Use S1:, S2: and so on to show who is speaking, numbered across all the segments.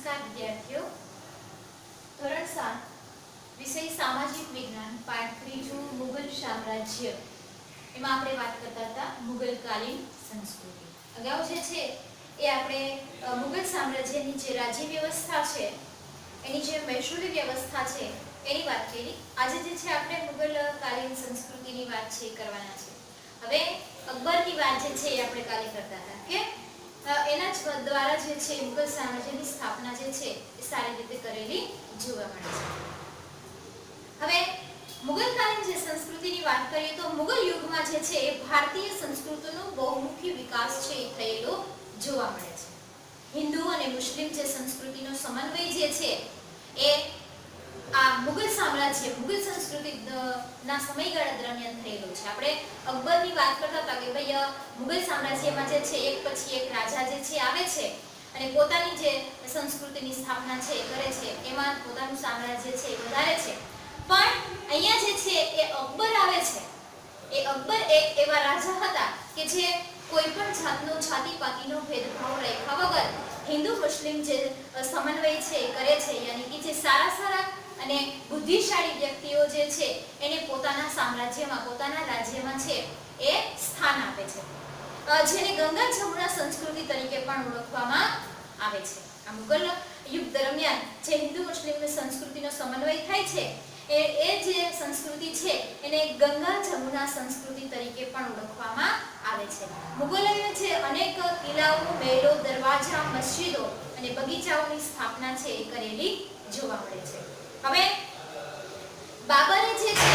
S1: નમસ્કાર વિદ્યાર્થીઓ, ધોરણ 7 વિષય સામાજિક વિજ્ઞાન પાઠ 3 મુગલ સામ્રાજ્ય એમાં આપણે વાત કરતા હતા મુગલકાલીન સંસ્કૃતિ. અગાઉ જે છે એ આપણે મુગલ સામ્રાજ્યની જે રાજ્ય વ્યવસ્થા છે એની જે મહેસૂલી વ્યવસ્થા છે એની વાત કરી. આજે જે છે આપણે મુગલકાલીન સંસ્કૃતિની વાત છે કરવાના છે. હવે અકબરની વાત જે છે એ આપણે કાલે કરતા હતા કે એના જ દ્વારા જે છે મુગલ સામ્રાજ્યની સ્થાપના જે છે એ સારી રીતે કરેલી જોવા મળે છે. હવે મુગલકાલીન જે સંસ્કૃતિની વાત કરીએ તો મુગલ યુગમાં જે છે એ ભારતીય સંસ્કૃતિનો બહુમુખી વિકાસ છે એ થયેલો જોવા મળે છે. હિન્દુ અને મુસ્લિમ જે સંસ્કૃતિનો સમન્વય જે છે એ આ મુગલ સામ્રાજ્ય મુગલ સંસ્કૃતિના સમયગાળા દરમિયાન થયેલો છે. આપણે અકબરની વાત કરતા હતા કે ભાઈ મુગલ સામ્રાજ્યમાં જે છે એક પછી એક રાજા જે છે આવે છે અને પોતાની જે સંસ્કૃતિની સ્થાપના છે કરે છે, એમાં પોતાનું સામ્રાજ્ય છે એ વધારે છે. પણ અહીંયા જે છે એ અકબર આવે છે. એ અકબર એક એવા રાજા હતા કે જે કોઈ પણ જાતનો જાતિપાતિનો ભેદભાવ રાખ્યા વગર હિન્દુ મુસ્લિમ જે સમન્વય છે કરે છે, યાની કે જે સારા અને બુદ્ધિશાળી વ્યક્તિઓ જે છે એને પોતાના સામ્રાજ્યમાં પોતાના રાજ્યમાં છે એ સ્થાન આપે છે, જેને ગંગા જમુના સંસ્કૃતિ તરીકે પણ ઓળખવામાં આવે છે. આ મુગલ યુગ દરમિયાન જે હિન્દુ મુસ્લિમ સંસ્કૃતિનો સમન્વય થાય છે એ જે સંસ્કૃતિ છે એને ગંગા જમુના સંસ્કૃતિ તરીકે પણ ઓળખવામાં આવે છે. મુગલોએ જે અનેક કિલ્લાઓ, મહેલો, દરવાજા, મસ્જિદો અને બગીચાઓની સ્થાપના છે એ કરેલી જોવા મળે છે. હવે બાબરે જે છે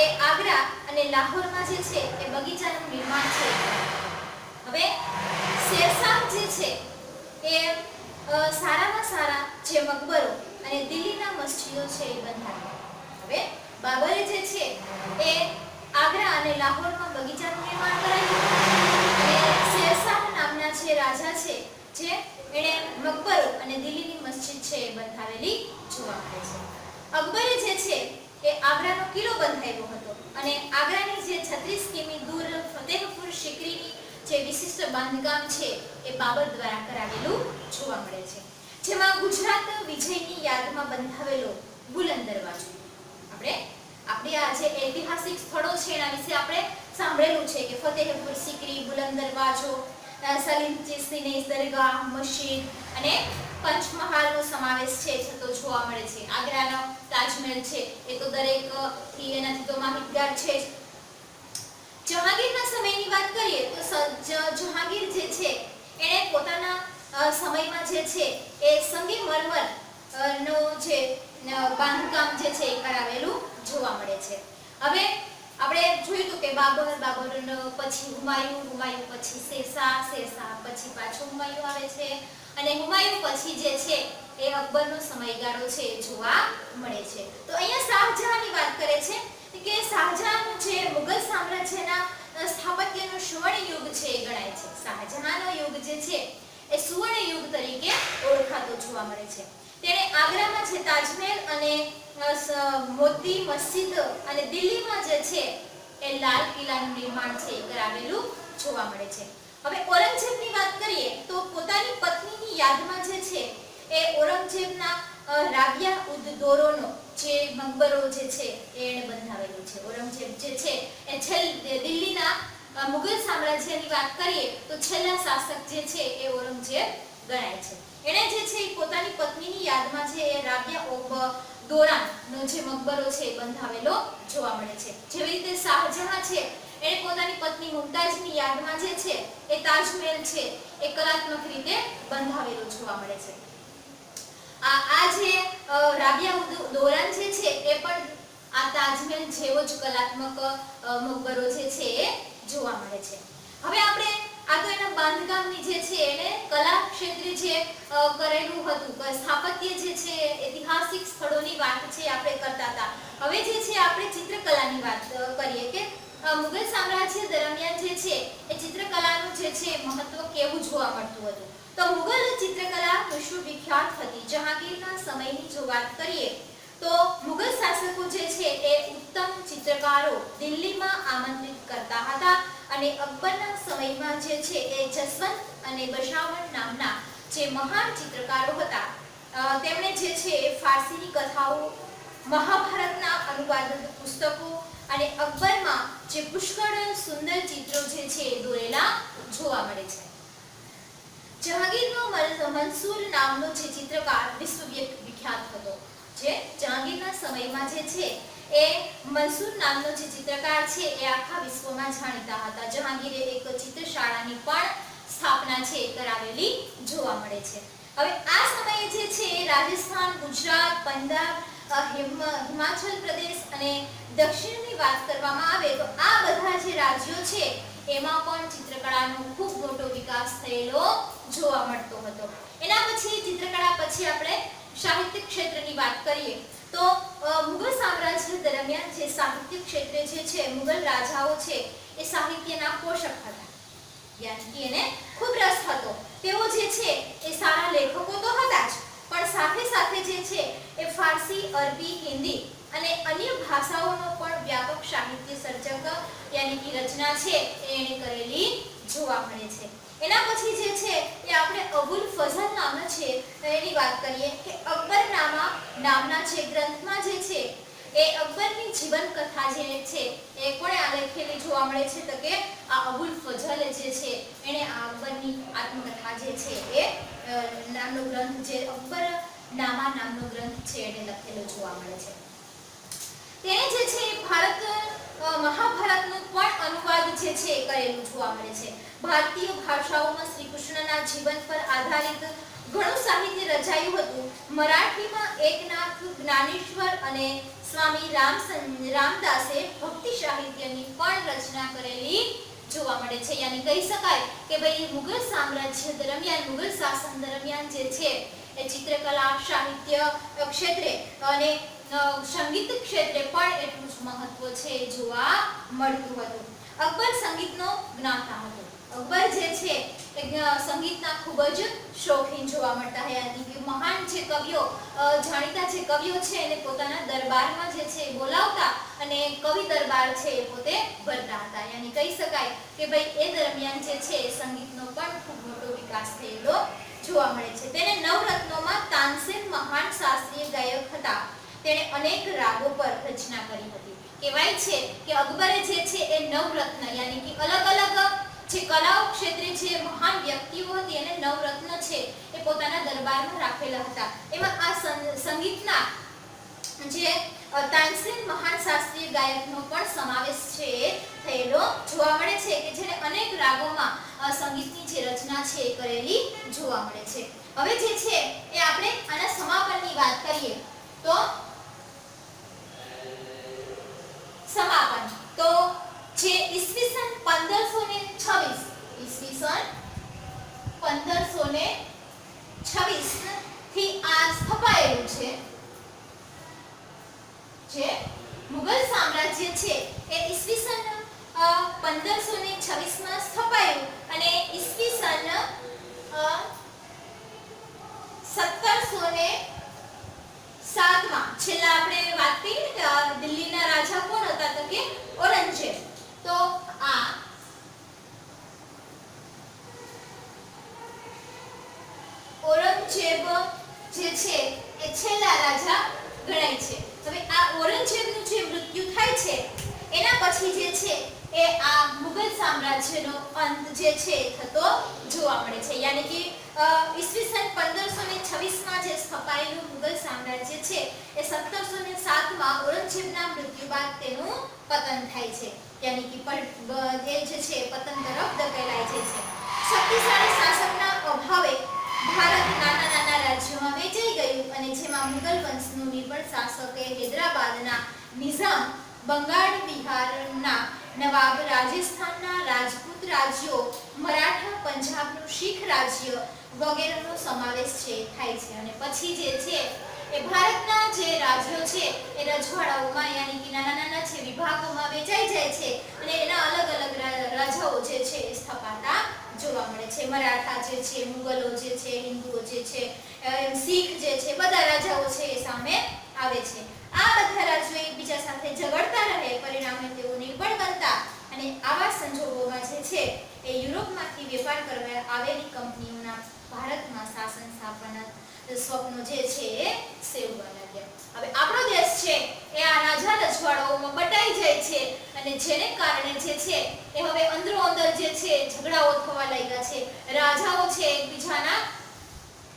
S1: એ આગ્રા અને લાહોરમાં જે છે એ બગીચાનું નિર્માણ છે. હવે શેરશાહ જે છે એ સારામાં સારા જે મકબરો અને દિલ્હીના મસ્જિદો છે એ બંધાવ્યા. હવે બાબરે જે છે એ આગ્રા અને લાહોરમાં બગીચાનું નિર્માણ કરાવ્યું અને શેરશાહ નામના જે રાજા છે જે એણે મકબરો અને દિલ્હીની મસ્જિદ છે એ બંધાવેલી જોવા મળે છે. અકબરે જે છે એ આગ્રાનો કિલ્લો બંધાવ્યો હતો અને આગ્રાની જે 36 કિમી દૂર ફતેહપુર સિકરીની જે વિશિષ્ટ બાંધકામ છે એ બાબર દ્વારા કરાવેલું જોવા મળે છે, જેમાં ગુજરાત વિજયની યાદમાં બંધાવેલો બુલંદ દરવાજો. આપણે આ જે ઐતિહાસિક સ્થળો છે એના વિશે આપણે સાંભળેલું છે કે ફતેહપુર સિકરી, બુલંદ દરવાજો, સલીમ ચિશ્તીની દરગાહ, મસ્જિદ અને પંચમહાલનો સમાવેશ છે થતો જોવા મળે છે. આગ્રાનો તાજમહેલ છે એ તો દરેક થી એનાથી તો માહિતગાર છે જ. જહાંગીરના સમયની વાત કરીએ તો જહાંગીર જે છે એણે પોતાના સમયમાં જે છે એ સંગમરમર નો જે બાંધકામ જે છે એ કરાવેલું જોવા મળે છે. હવે આપણે જોયું કે બાબર પછી હુમાયુન પછી શેરશાહ પછી પાછો હુમાયુન આવે છે અને હુમાયુન પછી જે છે એ અકબરનો સમયગાળો છે એ જોવા મળે છે. તો અહીંયા શાહજહાંની વાત કરે છે કે શાહજહાંનો જે મુગલ સામ્રાજ્યના સ્થાપત્યનો સુવર્ણ યુગ છે એ ગણાય છે. શાહજહાંનો યુગ જે છે એ સુવર્ણ યુગ તરીકે ઓળખાતો જોવા મળે છે. તેણે આગ્રામાં જે તાજમહેલ અને મોતી મસ્જિદ અને દિલ્હીમાં જે છે એ લાલ કિલ્લાનું નિર્માણ છે એ કરાવેલું જોવા મળે છે. હવે ઔરંગઝેબની વાત કરીએ તો પોતાની પત્નીની યાદમાં જે છે એ ઔરંગઝેબના રાબિયા ઉદ દૌરાનો જે મકબરો જે છે એને બંધાવેલું છે. ઔરંગઝેબ જે છે એ દિલ્હીના મુગલ સામ્રાજ્યની વાત કરીએ તો છેલ્લા શાસક જે છે એ ઔરંગઝેબ ગણાય છે. એણે જે છે પોતાની પત્નીની યાદમાં છે એ રાબિયા ઉદ દૌરાનો જે મકબરો છે એ બંધાવેલો જોવા મળે છે. જેવી રીતે શાહજહાં છે એણે પોતાની પત્ની મુમતાઝની યાદમાં જે છે એ તાજમહેલ છે એ કલાત્મક રીતે બંધાવેલો જોવા મળે છે. આ જે રાબિયા ઉદ દૌરાન જે છે એ પણ આ તાજમહેલ જેવો જ કલાત્મક મકબરો જે છે એ જોવા મળે છે. હવે આપણે આ તો એના બાંધકામની જે છે એને કલા ક્ષેત્રે જે કરેલું હતું સ્થાપત્ય જે છે ઐતિહાસિક સ્થળોની વાત છે આપણે કરતા હતા. હવે જે છે આપણે ચિત્રકલાની વાત કરીએ કે મુગલ સામ્રાજ્ય દરમિયાન જે છે એ ચિત્રકલાનું જે છે મહત્વ કેવું જોવા મળતું હતું. તો મુગલ ચિત્રકલા વિશ્વવિખ્યાત હતી. જહાંગીરના સમયની જો વાત કરીએ તો મુગલ શાસકો જે છે એ ઉત્તમ ચિત્રકારો દિલ્હીમાં આમંત્રિત કરતા હતા અને અકબરના સમયમાં જે છે એ જસવંત અને બશાવર નામના જે મહાન ચિત્રકારો હતા જે છે એ ફારસીની કથાઓ, મહાભારતના અનુવાદિત પુસ્તકો અને અકબરમાં જે પુષ્કળ સુંદર ચિત્રો જે છે એ દોરેલા જોવા મળે છે. જહાંગીરનો મંસૂર નામનો જે ચિત્રકાર વિશ્વ વિખ્યાત હતો. જે જહાંગીરના સમયમાં જે છે એ મંસૂર નામનો જે ચિત્રકાર છે એ આખા વિશ્વમાં જાણીતા હતા. જહાંગીરે એક ચિત્રશાળાની પણ સ્થાપના છે કરાવેલી જોવા મળે છે. હવે આ સમયે જે છે રાજસ્થાન, ગુજરાત, પંજાબ, હિમાચલ પ્રદેશ અને દક્ષિણની વાત કરવામાં આવે તો આ બધા જે રાજ્યો છે એમાં પણ ચિત્રકળાનો ખૂબ મોટો વિકાસ થયેલો જોવા મળતો હતો. એના પછી ચિત્રકળા પછી આપણે સાહિત્ય ક્ષેત્રની વાત કરીએ તો મુઘલ સામ્રાજ્ય દરમિયાન જે સાહિત્ય ક્ષેત્રે જે છે મુઘલ રાજાઓ છે એ સાહિત્યના પોષક હતા. યાની કે એને ખૂબ રસ હતો. તેઓ જે છે એ સારા લેખકો તો હતા જ, પણ સાથે સાથે જે છે એ ફારસી, અરબી, હિન્દી અને અન્ય ભાષાઓનો પણ વ્યાપક સાહિત્ય સર્જક યાની કે રચના છે એને કરેલી જોવા મળે છે. એના પછી જે છે એ આપણે અબુલ ફઝલ નામના છે એની વાત કરીએ કે અકબરનામા નામના જે ગ્રંથમાં જે છે એ અકબરની જીવન કથા જે છે એ કોણે લખેલી જોવા મળે છે તો કે આ અબુલ ફઝલ જે છે એણે આ અકબરની આત્મકથા જે છે એ નામનો ગ્રંથ જે અકબરનામા નામનો ગ્રંથ છે એને લખેલો જોવા મળે છે. તેણે જે છે ભારત મહાભારતનો પણ અનુવાદ જે છે કરેલું જોવા મળે છે. ભારતીય ભાષાઓમાં શ્રી કૃષ્ણના જીવન પર આધારિત ઘણું સાહિત્ય રચાયું હતું. મરાઠીમાં એકનાથ જ્ઞાનેશ્વર અને સ્વામી રામદાસે ભક્તિ સાહિત્યની પણ રચના કરેલી જોવા મળે છે. યાની કહી શકાય કે ભાઈ મુઘલ સામ્રાજ્ય દરમિયાન, મુઘલ શાસન દરમિયાન જે છે એ ચિત્રકલા, સાહિત્ય ક્ષેત્રે અને સંગીત ક્ષેત્રે પણ એટલું જ મહત્વ છે જોવા મળતું હતું. અકબર સંગીતનો જ્ઞાતા હતો. અકબર જે છે એ સંગીતના ખૂબ જ શોખીન જોવા મળતા હતા. મહાન જે કવિઓ, જાણીતા જે કવિઓ છે એને પોતાના દરબારમાં જે છે બોલાવતા અને કવિ દરબાર છે એ પોતે ભરતા હતા. યાની કહી શકાય કે ભાઈ એ દરમિયાન જે છે સંગીતનો પણ ખૂબ મોટો વિકાસ થયેલો જોવા મળે છે. તેને નવરત્નોમાં તાનસેન મહાન શાસ્ત્રીય ગાયક હતા. તેણે અનેક રાગો પર રચના કરી હતી. કહેવાય છે કે અકબરે જે છે એ નવરત્ન યાની કે અલગ અલગ જે કલાઓ ક્ષેત્રે જે મહાન વ્યક્તિઓ હતી એને નવરત્ન છે એ પોતાના દરબારમાં રાખેલા હતા. એમાં આ સંગીતના જે તાનસેન મહાન શાસ્ત્રીય ગાયકનો પણ સમાવેશ છે થયેલો જોવા મળે છે કે જેને અનેક રાગોમાં સંગીતની જે રચના છે એ કરેલી જોવા મળે છે. હવે જે છે એ આપણે આના સમાપનની વાત કરીએ તો સમાપન તો જે ઈસવીસન 1526 થી આ સ્થપાયેલું છે. જે મુઘલ સામ્રાજ્ય છે એ ઈસવીસન 1526 માં સ્થપાયું અને ઈસવીસન 1707 માં છેલ્લા આપણે વાત કરી કે દિલ્હીના રાજા કોણ હતા તો કે ઔરંગઝેબ. તો આ ઔરંગઝેબ જે છે એ છેલ્લા રાજા ગણાય છે. હવે આ ઔરંગઝેબનું જે મૃત્યુ થાય છે એના પછી જે છે એ આ મુઘલ સામ્રાજ્યનો અંત જે છે થતો જોવા મળે છે. યાની કે ઈસવીસન 1526 માં જે સ્થપાયેલું મુઘલ સામ્રાજ્ય છે એ 1707 માં ઔરંગઝેબના મૃત્યુ બાદ તેનું પતન થાય છે. યાની કે એ જે છે પતન તરફ ધકેલાય છે. શક્તિશાળી શાસકના અભાવે ભારત નાના નાના રાજ્યોમાં વહેંચાઈ ગયું અને જેમાં મુઘલ વંશનું નિર્બળ શાસક હૈદરાબાદના નિઝામ, બંગાળ બિહારના નવાબ, રાજસ્થાનના રાજપૂત રાજ્યો, મરાઠા પંજાબનું શીખ રાજ્ય વગેરેનો સમાવેશ છે થાય છે. અને પછી જે છે એ ભારતના જે રાજ્યો છે એ રજવાડાઓમાં યાની કે નાના નાના જે વિભાગોમાં વહેંચાઈ જાય છે અને એના અલગ અલગ રાજાઓ જે છે એ સ્થપાતા જોવા મળે છે. મરાઠા જે છે, મુગલો જે છે, હિન્દુઓ જે છે, શીખ જે છે, બધા રાજાઓ છે એ સામે આવે છે. આ બધા રાજ્યો એકબીજા સાથે ઝઘડતા રહે, પરિણામે તેઓ નિર્બળ બનતા અને આવા સંજોગોમાં જે છે એ યુરોપમાંથી વેપાર કરવા આવેલી કંપનીઓના ભારતમાં શાસન સ્વપ્નો જે છે એ સેવવા લાગ્યા. હવે આપણો દેશ છે એ આ રાજા રજવાડાઓમાં બટાઈ જાય છે અને જેને કારણે જે છે એ હવે અંદરો અંદર જે છે ઝઘડાઓ થવા લાગ્યા છે. રાજાઓ છે એકબીજાના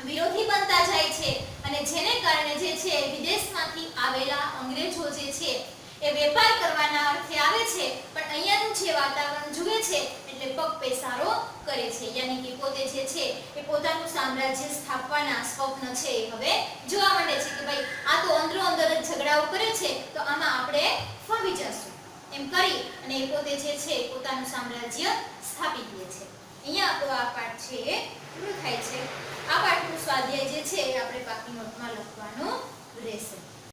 S1: વિરોધી બનતા જાય છે અને જેને કારણે જે છે વિદેશમાંથી આવેલા અંગ્રેજો જે છે એ વેપાર કરવાના અર્થે આવે છે, પણ અહીંયાનું જે વાતાવરણ જુએ છે એટલે પગ પેસારો કરે છે. યાની કે પોતે જે છે એ પોતાનું સામ્રાજ્ય સ્થાપવાના સ્વપ્ન છે એ હવે જોવા માંડે છે કે ભાઈ આ તો અંદરો અંદર જ ઝઘડાઓ કરે છે, તો આમાં આપણે ફાવી જશું એમ કરી અને એ પોતે જે છે પોતાનું સામ્રાજ્ય સ્થાપી દે છે. અહીંયા આપણો આ પાઠ છે એ પૂરો થાય છે. આ પાઠનું સ્વાધ્યાય જે છે એ આપણે બાકી નોટમાં લખવા